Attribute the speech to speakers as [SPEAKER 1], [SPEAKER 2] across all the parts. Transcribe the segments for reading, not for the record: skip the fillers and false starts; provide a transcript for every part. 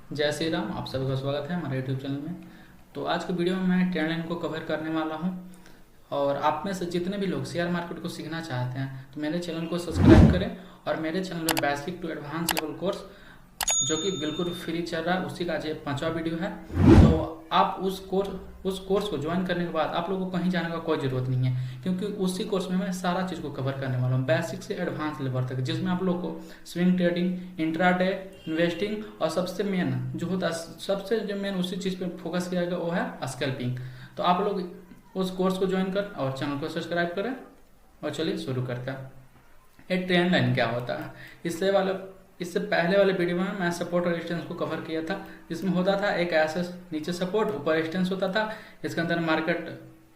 [SPEAKER 1] जय श्री राम। आप सभी का स्वागत है हमारे यूट्यूब चैनल में। तो आज की वीडियो में मैं ट्रेंड लाइन को कवर करने वाला हूं। और आप में से जितने भी लोग शेयर मार्केट को सीखना चाहते हैं तो मेरे चैनल को सब्सक्राइब करें। और मेरे चैनल में basic to advance level course जो कि बिल्कुल फ्री चल रहा है, उसी का आज ये 5वां वीडियो है। तो आप उस कोर्स को ज्वाइन करने के बाद आप लोगों को कहीं जाने का कोई ज़रूरत नहीं है, क्योंकि उसी कोर्स में मैं सारा चीज़ को कवर करने वाला हूँ, बेसिक से एडवांस लेवल तक, जिसमें आप लोग को स्विंग ट्रेडिंग, इंट्राडे, इन्वेस्टिंग और सबसे मेन जो होता है, सबसे जो मेन उसी चीज़ पे फोकस किया गया वो है स्कैल्पिंग। तो आप लोग उस कोर्स को ज्वाइन कर और चैनल को सब्सक्राइब करें। और चलिए शुरू करते हैं। ये ट्रेंड लाइन क्या होता है? इससे पहले वाले वीडियो में मैं सपोर्ट और रेजिस्टेंस को कवर किया था, जिसमें होता था एक ऐसे नीचे सपोर्ट ऊपर रेजिस्टेंस होता था, इसके अंदर मार्केट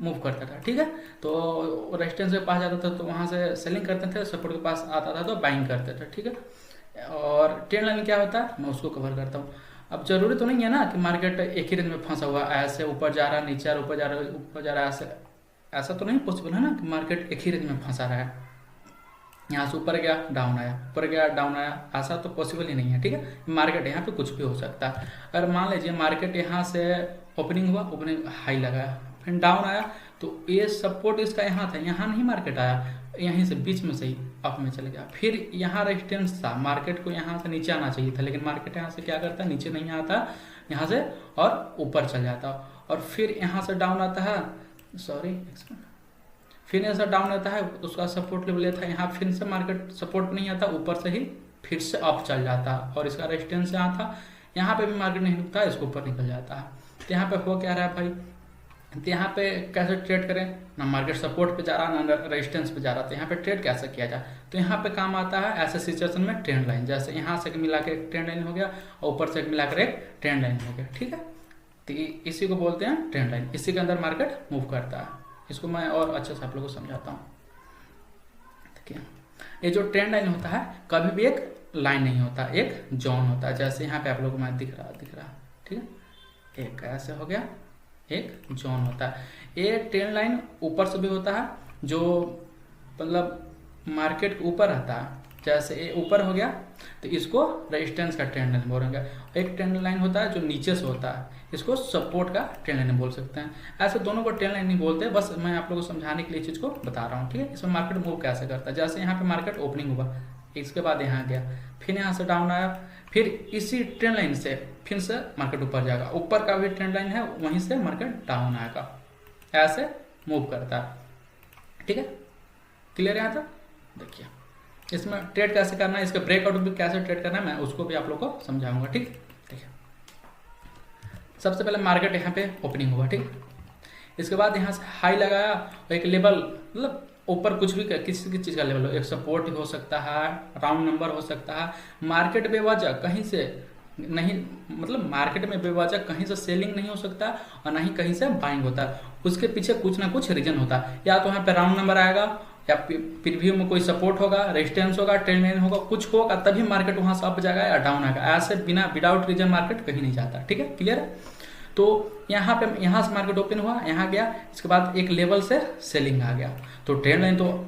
[SPEAKER 1] मूव करता था। ठीक है, तो रेजिस्टेंस के पास जाता था तो वहाँ से सेलिंग करते थे, सपोर्ट के पास आता था तो बाइंग करते थे। ठीक है, और ट्रेंड लाइन क्या होता है मैं उसको कवर करता हूँ। अब जरूरी तो नहीं है ना कि मार्केट एक ही रेंज में फंसा हुआ, ऐसे ऊपर जा रहा है, नीचे ऊपर जा रहा है, ऊपर जा रहा है, ऐसा तो नहीं पॉसिबल है ना कि मार्केट एक ही रेंज में फंसा रहा है, यहाँ से ऊपर गया डाउन आया, ऊपर गया डाउन आया, ऐसा तो पॉसिबल ही नहीं है। ठीक है, मार्केट यहाँ पे कुछ भी हो सकता है। अगर मान लीजिए मार्केट यहाँ से ओपनिंग हुआ, ओपनिंग हाई लगाया, फिर डाउन आया, तो ये सपोर्ट इसका यहाँ था, यहाँ नहीं मार्केट आया, यहीं से बीच में से ही अप में चले गया। फिर यहाँ रेजिस्टेंस था, मार्केट को यहाँ से नीचे आना चाहिए था, लेकिन मार्केट यहाँ से क्या करता है, नीचे नहीं आता यहाँ से और ऊपर चल जाता। और फिर यहाँ से डाउन आता है, फिर ऐसा डाउन आता है तो उसका सपोर्ट लेवल लेता है, यहाँ फिर से मार्केट सपोर्ट नहीं आता, ऊपर से ही फिर से अप चल जाता है, और इसका रेजिस्टेंस यहाँ था, यहाँ पे भी मार्केट नहीं रुकता, इसको ऊपर निकल जाता है। तो यहाँ पे हो क्या रहा है भाई, तो यहाँ पे कैसे ट्रेड करें, ना मार्केट सपोर्ट पे जा रहा ना रेजिस्टेंस पे जा रहा, तो यहाँ पे ट्रेड कैसे किया जाए, तो यहाँ पे काम आता है ऐसे सिचुएशन में ट्रेंड लाइन। जैसे यहाँ से मिला के एक ट्रेंड लाइन हो गया और ऊपर से मिलाकर एक ट्रेंड लाइन हो गया। ठीक है, तो इसी को बोलते हैं ट्रेंड लाइन, इसी के अंदर मार्केट मूव करता है। इसको मैं और अच्छे से आप लोगों को समझाता हूँ। देखिए, ये जो ट्रेंड लाइन होता है कभी भी एक लाइन नहीं होता, एक जोन होता है। जैसे यहाँ पे आप लोगों को मैं दिख रहा। ठीक है, एक ऐसे हो गया, एक जोन होता है। ये ट्रेंड लाइन ऊपर से भी होता है, जो मतलब मार्केट के ऊपर रहता है। जैसे ये ऊपर हो गया तो इसको रेजिस्टेंस का ट्रेंड लाइन बोलेंगे। एक ट्रेंड लाइन होता है जो नीचे से होता है, इसको सपोर्ट का ट्रेंड लाइन बोल सकते हैं। ऐसे दोनों को ट्रेंड लाइन नहीं बोलते, बस मैं आप लोगों को समझाने के लिए चीज़ को बता रहा हूँ। ठीक है, इसमें मार्केट मूव कैसे करता है। जैसे यहाँ पे मार्केट ओपनिंग हुआ, इसके बाद यहाँ गया, फिर यहाँ से डाउन आया, फिर इसी ट्रेंड लाइन से फिर से मार्केट ऊपर जाएगा, ऊपर का भी ट्रेंड लाइन है, वहीं से मार्केट डाउन आएगा, ऐसे मूव करता है। ठीक है, क्लियर है यहाँ तक? देखिए, इसमें ट्रेड कैसे करना है, इसका ब्रेकआउट भी कैसे ट्रेड करना है, मैं उसको भी आप लोग को समझाऊंगा। ठीक है, सबसे पहले मार्केट यहाँ पे ओपनिंग हुआ। ठीक, इसके बाद यहाँ से हाई लगाया और एक लेवल, मतलब ऊपर कुछ भी किसी चीज़ का लेवल हो, एक सपोर्ट हो सकता है, राउंड नंबर हो सकता है। मार्केट बेवजह कहीं से नहीं, मतलब मार्केट में बेवजह कहीं से सेलिंग नहीं हो सकता और ना ही कहीं से बाइंग होता है, उसके पीछे कुछ ना कुछ रीजन होता है। या तो यहाँ पे राउंड नंबर आएगा, या प्रीव्यू में कोई सपोर्ट होगा, रेजिस्टेंस होगा, ट्रेंड लाइन होगा, कुछ होगा, तभी मार्केट वहां से अप जाएगा या डाउन आएगा। ऐसे बिना विदाउट रीजन मार्केट कहीं नहीं जाता। ठीक है, क्लियर है? तो यहाँ से मार्केट ओपन हुआ, यहाँ गया, इसके बाद एक लेवल से सेलिंग आ गया। तो ट्रेंड लाइन तो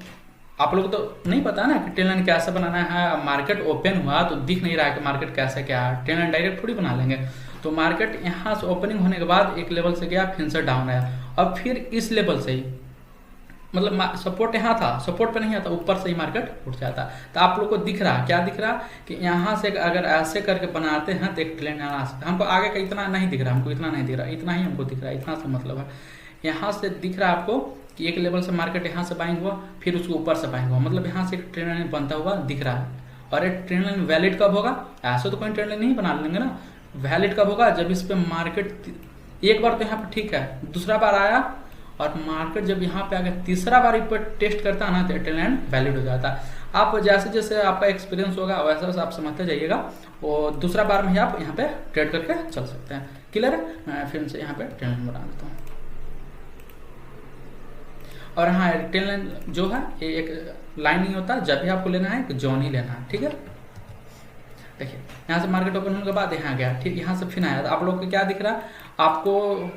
[SPEAKER 1] आप लोग तो नहीं पता ना कि ट्रेंड लाइन कैसे बनाना है। मार्केट ओपन हुआ तो दिख नहीं रहा है कि मार्केट कैसे क्या है, ट्रेंड लाइन डायरेक्ट थोड़ी बना लेंगे। तो मार्केट यहाँ से ओपनिंग होने के बाद एक लेवल से गया, फिर से डाउन आया, और फिर इस लेवल से ही, मतलब सपोर्ट यहाँ था, सपोर्ट पे नहीं आता, ऊपर से ही मार्केट उठ जाता। तो आप लोग को दिख रहा, क्या दिख रहा कि यहाँ से अगर ऐसे करके बनाते हैं तो एक ट्रेंड हमको आगे का इतना नहीं दिख रहा, हमको इतना नहीं दिख रहा, इतना ही हमको दिख रहा है, इतना से मतलब है। यहाँ से दिख रहा है आपको कि एक लेवल से मार्केट यहाँ से बाइंग हुआ, फिर उसके ऊपर से बाइंग हुआ, मतलब यहाँ से एक ट्रेंड लाइन बनता हुआ दिख रहा है। और एक ट्रेंड लाइन वैलिड कब होगा? ऐसे तो कोई ट्रेंड लाइन नहीं बना लेंगे ना। वैलिड कब होगा? जब इस पे मार्केट एक बार तो यहाँ पे ठीक है, दूसरा बार आया और मार्केट जब यहाँ पे आगे तीसरा बार पर टेस्ट करता है ना, तो ट्रेंड लाइन वैलिड हो जाता है। आप जैसे जैसे आपका एक्सपीरियंस होगा वैसे वैसे आप समझते जाइएगा, और दूसरा बार में ही आप यहाँ पे ट्रेड करके चल सकते हैं। क्लियर है? मैं फिर से यहाँ पे ट्रेंड लाइन बना देता हूँ। और हाँ, ट्रेंड लाइन जो है ये एक लाइन नहीं होता, जब भी आपको लेना है एक जोन ही लेना है। ठीक है, देखिए यहाँ से मार्केट ओपन होने के बाद यहाँ गया, ठीक, यहाँ से फिर आया, तो आप लोग को क्या दिख रहा है? आपको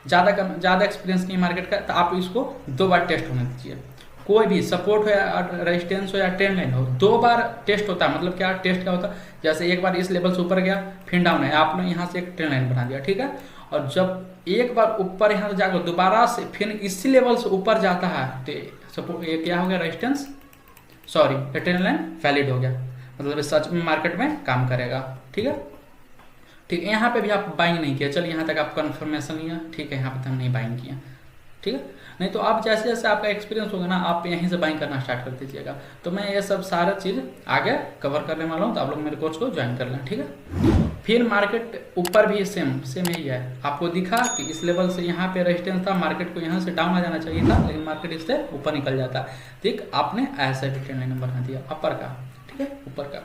[SPEAKER 1] ज़्यादा एक्सपीरियंस नहीं मार्केट का, तो आप इसको 2 बार टेस्ट होने दीजिए। कोई भी सपोर्ट हो या रेजिस्टेंस हो या ट्रेंड लाइन हो, 2 बार टेस्ट होता है। मतलब क्या टेस्ट क्या होता है, जैसे एक बार इस लेवल से ऊपर गया फिर डाउन है, आपने यहाँ से एक ट्रेंड लाइन बना दिया, ठीक है। और जब एक बार ऊपर यहाँ से जाकर दोबारा से फिर इसी लेवल से ऊपर जाता है तो सपोर्ट ये क्या हो गया, रेजिस्टेंस, सॉरी ये ट्रेंड लाइन वैलिड हो गया, मतलब सच में मार्केट में काम करेगा, ठीक है। ठीक है, यहाँ पे भी आप बाइंग नहीं किया, चलिए यहाँ तक आप कन्फर्मेशन लिया, ठीक है, यहाँ पे तो हम नहीं बाइंग किया, ठीक है। नहीं तो आप जैसे जैसे आपका एक्सपीरियंस होगा ना, आप यहीं से बाइंग करना स्टार्ट कर दीजिएगा। तो मैं ये सब सारा चीज़ आगे कवर करने वाला हूँ, तो आप लोग मेरे कोर्स को ज्वाइन कर लें, ठीक है। फिर मार्केट ऊपर भी सेम यही है, आपको दिखा कि इस लेवल से यहाँ पे रेजिस्टेंस था, मार्केट को यहाँ से डाउन आ जाना चाहिए था, लेकिन मार्केट इससे ऊपर निकल जाता, ठीक। आपने ऐसा भी ट्रेंड लाइन बना दिया अपर का, ठीक है, ऊपर का।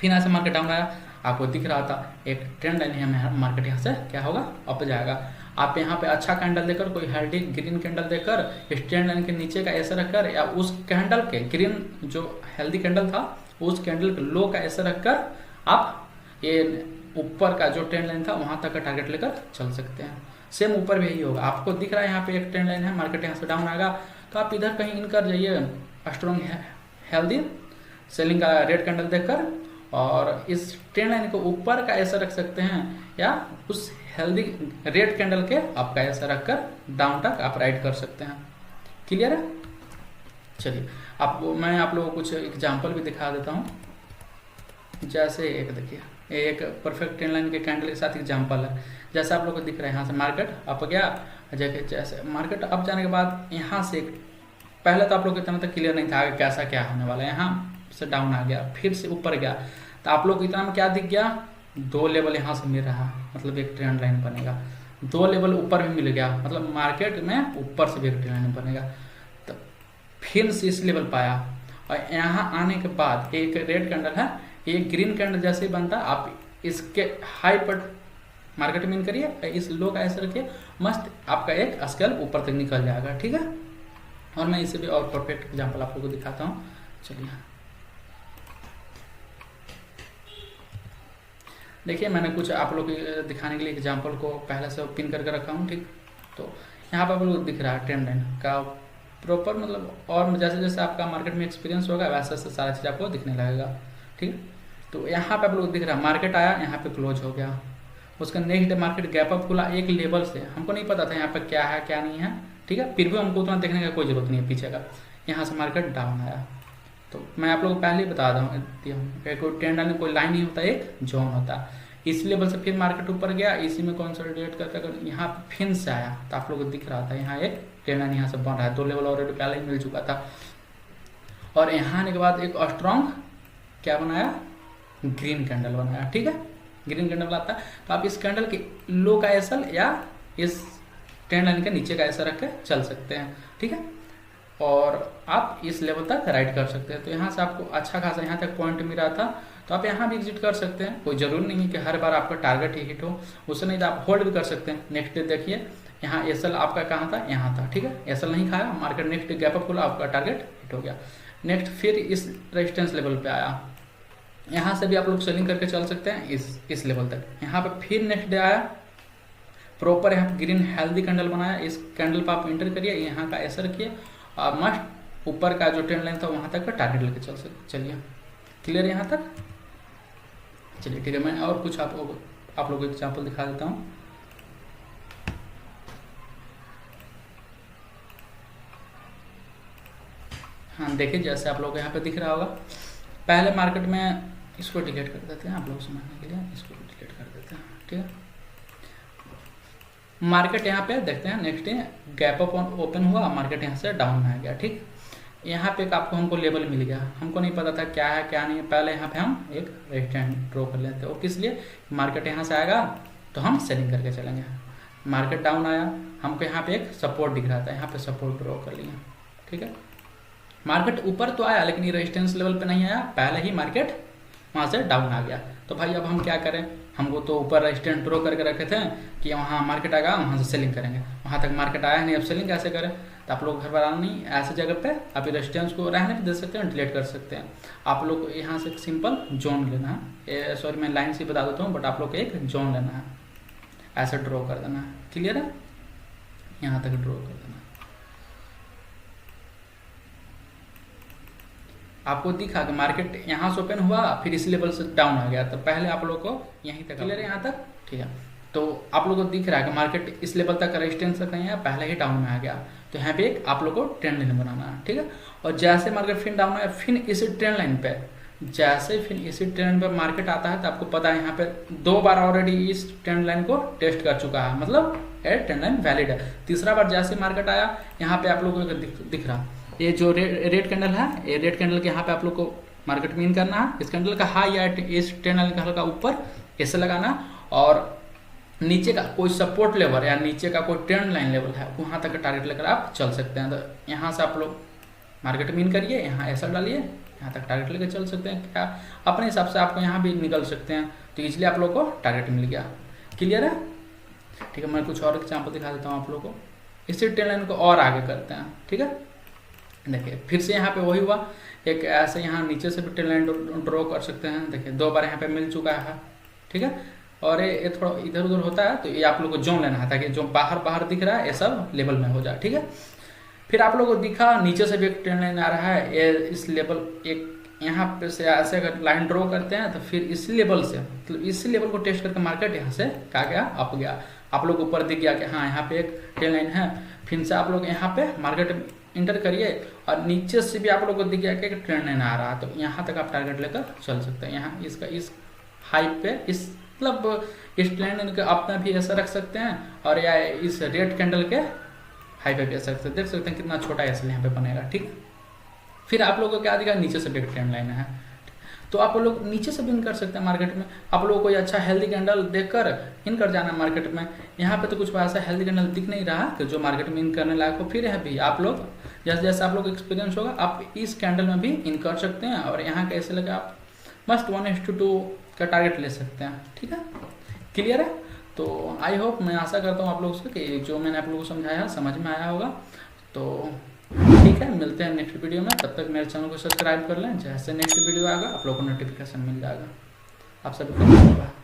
[SPEAKER 1] फिर यहाँ से मार्केट डाउन आया, आपको दिख रहा था एक ट्रेंड लाइन है, मार्केट यहाँ से क्या होगा, अप जाएगा। आप यहाँ पे अच्छा कैंडल देकर, कोई हेल्दी ग्रीन कैंडल देकर, इस ट्रेंड लाइन के नीचे का ऐसा रखकर, या उस कैंडल के ग्रीन जो हेल्दी कैंडल था उस कैंडल के लो का ऐसा रखकर आप ये ऊपर का जो ट्रेंड लाइन था वहां तक का टारगेट लेकर चल सकते हैं। सेम ऊपर भी यही होगा, आपको दिख रहा है यहाँ पे एक ट्रेंड लाइन है, मार्केट यहाँ से डाउन आएगा तो आप इधर कहीं इन कर जाइए स्ट्रॉन्ग हेल्दी सेलिंग का रेड कैंडल देखकर, और इस ट्रेंड लाइन को ऊपर का ऐसा रख सकते हैं, या उस हेल्दी रेड कैंडल के आपका ऐसा रखकर डाउन तक आप राइड कर सकते हैं। क्लियर है? चलिए मैं आप लोगों को कुछ एग्जांपल भी दिखा देता हूँ। जैसे एक देखिए, एक परफेक्ट ट्रेंड लाइन के कैंडल के साथ एग्जांपल है। जैसे आप लोग को दिख रहा है यहाँ से मार्केट अप गया, जैसे मार्केट अप जाने के बाद यहाँ से पहले तो आप लोग को इतना तक क्लियर नहीं था आगे कैसा क्या होने वाला है, यहाँ से डाउन आ गया फिर से ऊपर गया, तो आप लोग को इतना में क्या दिख गया, 2 लेवल यहाँ से मिल रहा, मतलब एक ट्रेंड लाइन बनेगा। 2 लेवल ऊपर भी मिल गया, मतलब मार्केट में ऊपर से भी एक ट्रेंड लाइन बनेगा। तो फिर से इस लेवल पाया, और यहाँ आने के बाद एक रेड कैंडल है, एक ग्रीन कैंडल जैसे ही बनता, आप इसके हाई पर मार्केट में इन करिए, इस लो का ऐसे रखिए, मस्त आपका एक स्केल ऊपर तक निकल जाएगा, ठीक है। और मैं इसे भी और परफेक्ट एग्जांपल आप लोगों को दिखाता हूँ। चलिए देखिए, मैंने कुछ आप लोग को दिखाने के लिए एग्जांपल को पहले से पिन करके रखा हूँ, ठीक। तो यहाँ पर आप लोग दिख रहा है ट्रेंड लाइन का प्रॉपर, मतलब और जैसे जैसे आपका मार्केट में एक्सपीरियंस होगा वैसे वैसे सारा चीज़ आपको दिखने लगेगा, ठीक। तो यहाँ पे आप लोग दिख रहा है मार्केट आया, यहाँ पे क्लोज हो गया, उसका next day market gap up खुला एक लेवल से, हमको नहीं पता था यहाँ पे क्या है क्या नहीं है, ठीक है। फिर भी हमको उतना देखने का कोई जरूरत नहीं है पीछे का। यहाँ से मार्केट डाउन आया, तो मैं आप लोगों को पहले ही बता दिया हूँ, कोई ट्रेंड लाइन कोई लाइन नहीं होता, एक जोन होता है। इस लेवल से फिर मार्केट ऊपर गया, इसी में कंसोलिडेट करके अगर यहाँ फिर से आया तो आप लोगों को दिख रहा था यहाँ एक ट्रेंड लाइन यहाँ से बन रहा है, 2 लेवल ऑलरेडी पहले ही मिल चुका था। और यहाँ आने के बाद एक स्ट्रॉन्ग क्या बनाया, ग्रीन कैंडल बनाया, ठीक है। ग्रीन कैंडल बनाता है तो आप इस कैंडल के लो का एसल या इस ट्रेंड लाइन के नीचे का ऐसा रख के चल सकते हैं, ठीक है। और आप इस लेवल तक राइड कर सकते हैं। तो यहाँ से आपको अच्छा खासा यहाँ तक पॉइंट मिल रहा था, तो आप यहाँ भी एग्जिट कर सकते हैं। कोई जरूरी नहीं है कि हर बार आपका टारगेट ही हिट हो, उससे नहीं तो आप होल्ड भी कर सकते हैं। नेक्स्ट डे देखिए यहाँ एसल आपका कहाँ था, यहाँ था, ठीक है। एसल नहीं खाया, market next day gap up खुला, आपका टारगेट हिट हो गया। नेक्स्ट फिर इस रेजिस्टेंस लेवल पे आया, यहाँ से भी आप लोग सेलिंग करके चल सकते हैं इस लेवल तक। यहाँ पे फिर नेक्स्ट डे आया, प्रॉपर यहाँ पे ग्रीन हेल्दी कैंडल बनाया, इस कैंडल पर आप एंटर करिए, यहाँ का ऐसा रखिए, और मस्ट ऊपर का जो ट्रेंड लाइन था वहां तक का टारगेट लेके चल सकते। चलिए क्लियर यहाँ तक? चलिए ठीक है, मैं और कुछ आप लोगों को एग्जाम्पल दिखा देता हूँ। हाँ देखिए, जैसे आप लोग यहाँ पे दिख रहा होगा, पहले मार्केट में इसको डिलीट कर देते हैं आप लोग समझने के लिए, इसको डिलीट कर देते हैं, ठीक है। मार्केट यहाँ पे देखते हैं, next day gap up open हुआ, मार्केट यहाँ से डाउन आ गया, ठीक। यहाँ पे हमको लेवल मिल गया, हमको नहीं पता था क्या है क्या नहीं है, पहले यहाँ पे हम एक रेजिस्टेंस ड्रॉ कर लेते हैं। वो किस लिए, मार्केट यहाँ से आएगा तो हम सेलिंग करके चलेंगे। मार्केट डाउन आया, हमको यहाँ पे एक सपोर्ट दिख रहा था, यहाँ पे सपोर्ट ड्रॉ कर लिया, ठीक है। मार्केट ऊपर तो आया लेकिन ये रेजिस्टेंस लेवल पे नहीं आया, पहले ही मार्केट वहाँ से डाउन आ गया। तो भाई अब हम क्या करें, हमको तो ऊपर रेजिस्टेंस ड्रॉ करके रखे थे कि वहाँ मार्केट आएगा वहाँ से सेलिंग करेंगे, वहाँ तक मार्केट आया नहीं, अब सेलिंग कैसे करें। तो आप लोग घर पर आना नहीं, ऐसे जगह पे आप रेजिस्टेंस को रहने भी दे सकते हैं, डिलीट कर सकते हैं। आप लोग यहाँ से सिंपल जोन लेना है, सॉरी मैं लाइन से बता देता हूँ, बट आप लोग को एक जोन लेना है, ऐसे ड्रॉ कर देना है, क्लियर है, यहाँ तक ड्रॉ कर देना। आपको दिखा कि मार्केट यहाँ से ओपन हुआ फिर इस लेवल से डाउन आ गया, तो पहले आप लोग को यहीं तक क्लियर है यहाँ तक, ठीक है। तो आप लोग को दिख रहा है कि मार्केट इस लेवल तक रेजिस्टेंस तक नहीं है, पहले ही डाउन में आ गया, तो यहाँ पे एक आप लोग को ट्रेंड लाइन बनाना है, ठीक है। और जैसे मार्केट फिर डाउन है, फिर इसी ट्रेंड लाइन पे, जैसे फिर इसी ट्रेंड पे मार्केट आता है तो आपको पता है यहाँ पे 2 बार ऑलरेडी इस ट्रेंड लाइन को टेस्ट कर चुका है, मतलब ये ट्रेंड लाइन वैलिड है। तीसरा बार जैसे मार्केट आया यहाँ पे आप लोगों को दिख रहा ये जो रेड कैंडल है, ये रेड कैंडल के यहाँ पे आप लोग को मार्केट मीन करना है, इस कैंडल का हाई या इस ट्रेंड लाइन का हल्का ऊपर ऐसे लगाना, और नीचे का कोई सपोर्ट लेवल या नीचे का कोई ट्रेंड लाइन लेवल है वहां तक टारगेट लेकर आप चल सकते हैं। तो यहाँ से आप लोग मार्केट मीन करिए, यहाँ ऐसा डालिए, यहाँ तक टारगेट लेकर चल सकते हैं। क्या अपने हिसाब से आपको यहाँ भी निकल सकते हैं, तो इसलिए आप लोग को टारगेट मिल गया। क्लियर है, ठीक है। मैं कुछ और एग्जाम्पल दिखा देता हूँ आप लोग को। इसी ट्रेंड लाइन को और आगे करते हैं, ठीक है। देखिए फिर से यहाँ पे वही हुआ, एक ऐसे यहाँ नीचे से भी ट्रेंड लाइन ड्रॉ कर सकते हैं। देखिए 2 बार यहाँ पे मिल चुका है, ठीक है। और ये थोड़ा इधर उधर होता है, तो ये आप लोग को जोन लेना है ताकि जो बाहर दिख रहा है ये सब लेवल में हो जाए, ठीक है। फिर आप लोग को दिखा नीचे से भी एक ट्रेंड लाइन आ रहा है, ये इस लेवल एक यहाँ पे से ऐसे अगर लाइन ड्रॉ करते हैं तो फिर इस लेवल से, मतलब इसी लेवल को टेस्ट करके मार्केट यहाँ से क्या गया, अप गया। आप लोग ऊपर दिख गया कि हाँ यहाँ पे एक ट्रेंड लाइन है, फिर से आप लोग यहाँ पे मार्केट इंटर करिए, और नीचे से भी आप लोग को दिख गया कि एक ट्रेंड लाइन आ रहा है, तो यहाँ तक आप टारगेट लेकर चल सकते हैं। यहाँ इसका इस हाई पे इस मतलब इस ट्रेंड के आप में भी ऐसा रख सकते हैं, और या इस रेड कैंडल के हाई पे भी ऐसा रख सकते हैं। देख सकते हैं कितना छोटा ऐसे यहाँ पे बनेगा, ठीक है। फिर आप लोगों को क्या दिखा, नीचे से भी ट्रेंड लाइन है, तो आप लोग नीचे से भी इन कर सकते हैं मार्केट में। आप लोगों को कोई अच्छा हेल्दी कैंडल देखकर इन कर जाना मार्केट में। यहाँ पे तो कुछ ऐसा हेल्दी कैंडल दिख नहीं रहा कि जो मार्केट में इन करने लायक हो। फिर है भी आप लोग जैसे जैसे आप लोग एक्सपीरियंस होगा, आप इस कैंडल में भी इन कर सकते हैं, और यहाँ कैसे लगे आप मस्त 1:2 का टारगेट ले सकते हैं, ठीक है। क्लियर है, तो आई होप, मैं आशा करता हूँ आप लोगों से कि जो मैंने आप लोगों को समझाया समझ में आया होगा। तो ठीक है, मिलते हैं नेक्स्ट वीडियो में, तब तक मेरे चैनल को सब्सक्राइब कर लें, जैसे नेक्स्ट वीडियो आएगा आप लोगों को नोटिफिकेशन मिल जाएगा। आप सभी को धन्यवाद।